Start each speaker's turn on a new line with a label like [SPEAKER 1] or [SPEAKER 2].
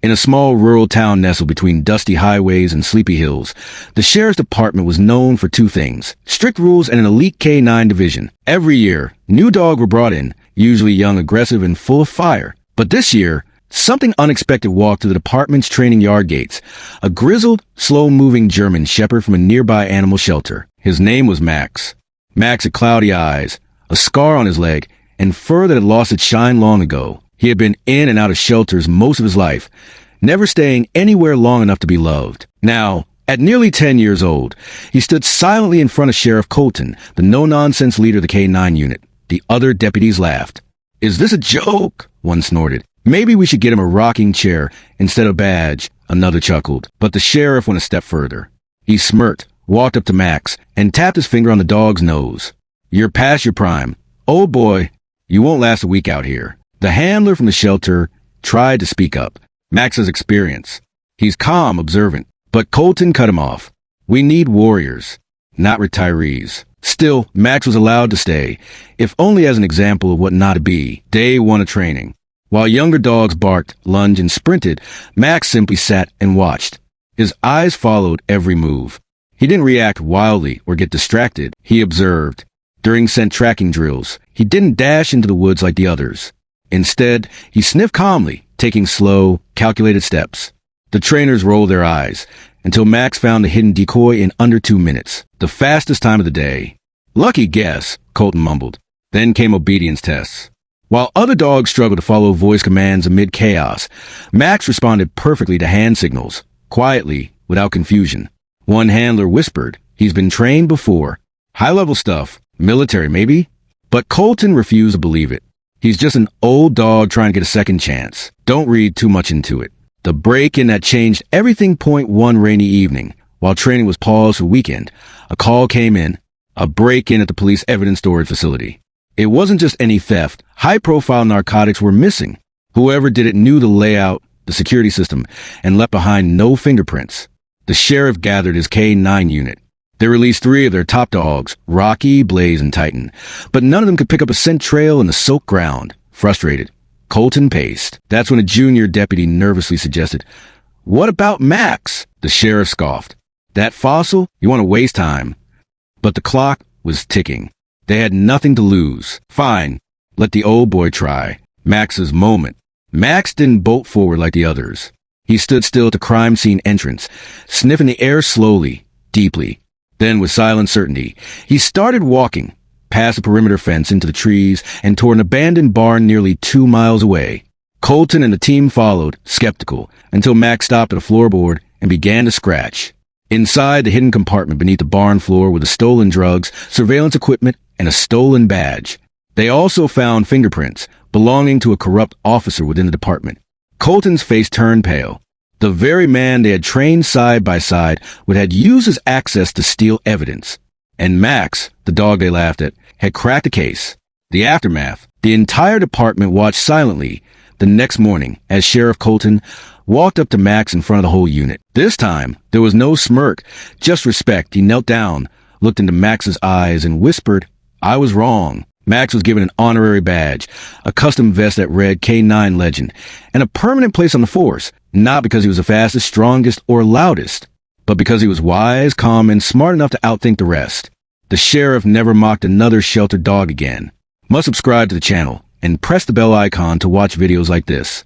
[SPEAKER 1] In a small rural town nestled between dusty highways and sleepy hills, the sheriff's department was known for two things: strict rules and an elite K-9 division. Every year, new dogs were brought in, usually young, aggressive, and full of fire. But this year, something unexpected walked through the department's training yard gates. A grizzled, slow-moving German shepherd from a nearby animal shelter. His name was Max. Max had cloudy eyes, a scar on his leg, and fur that had lost its shine long ago. He had been in and out of shelters most of his life, never staying anywhere long enough to be loved. Now, at nearly 10 years old, he stood silently in front of Sheriff Colton, the no-nonsense leader of the K-9 unit. The other deputies laughed. "Is this a joke?" one snorted. "Maybe we should get him a rocking chair instead of a badge," another chuckled. But the sheriff went a step further. He smirked, walked up to Max, and tapped his finger on the dog's nose. "You're past your prime. Old boy, you won't last a week out here." The handler from the shelter tried to speak up. Max has experience. He's calm, observant. But Colton cut him off. "We need warriors, not retirees." Still, Max was allowed to stay, if only as an example of what not to be. Day one of training. While younger dogs barked, lunged, and sprinted, Max simply sat and watched. His eyes followed every move. He didn't react wildly or get distracted. He observed. During scent tracking drills, he didn't dash into the woods like the others. Instead, he sniffed calmly, taking slow, calculated steps. The trainers rolled their eyes, until Max found the hidden decoy in under 2 minutes, the fastest time of the day. "Lucky guess," Colton mumbled. Then came obedience tests. While other dogs struggled to follow voice commands amid chaos, Max responded perfectly to hand signals, quietly, without confusion. One handler whispered, "He's been trained before. High-level stuff, military maybe?" But Colton refused to believe it. He's just an old dog trying to get a second chance. Don't read too much into it. The break-in that changed everything. One rainy evening, while training was paused for weekend, a call came in, a break-in at the police evidence storage facility. It wasn't just any theft. High-profile narcotics were missing. Whoever did it knew the layout, the security system, and left behind no fingerprints. The sheriff gathered his K-9 unit. They released 3 of their top dogs, Rocky, Blaze, and Titan, but none of them could pick up a scent trail in the soaked ground. Frustrated, Colton paced. That's when a junior deputy nervously suggested, "What about Max?" The sheriff scoffed. "That fossil? You want to waste time?" But the clock was ticking. They had nothing to lose. Fine, let the old boy try. Max's moment. Max didn't bolt forward like the others. He stood still at the crime scene entrance, sniffing the air slowly, deeply. Then, with silent certainty, he started walking, past a perimeter fence into the trees and toward an abandoned barn nearly 2 miles away. Colton and the team followed, skeptical, until Max stopped at a floorboard and began to scratch. Inside the hidden compartment beneath the barn floor were the stolen drugs, surveillance equipment, and a stolen badge. They also found fingerprints belonging to a corrupt officer within the department. Colton's face turned pale. The very man they had trained side by side would have used his access to steal evidence. And Max, the dog they laughed at, had cracked the case. The aftermath. The entire department watched silently the next morning as Sheriff Colton walked up to Max in front of the whole unit. This time, there was no smirk, just respect. He knelt down, looked into Max's eyes, and whispered, "I was wrong." Max was given an honorary badge, a custom vest that read K-9 Legend, and a permanent place on the force, not because he was the fastest, strongest, or loudest, but because he was wise, calm, and smart enough to outthink the rest. The sheriff never mocked another sheltered dog again. Must subscribe to the channel and press the bell icon to watch videos like this.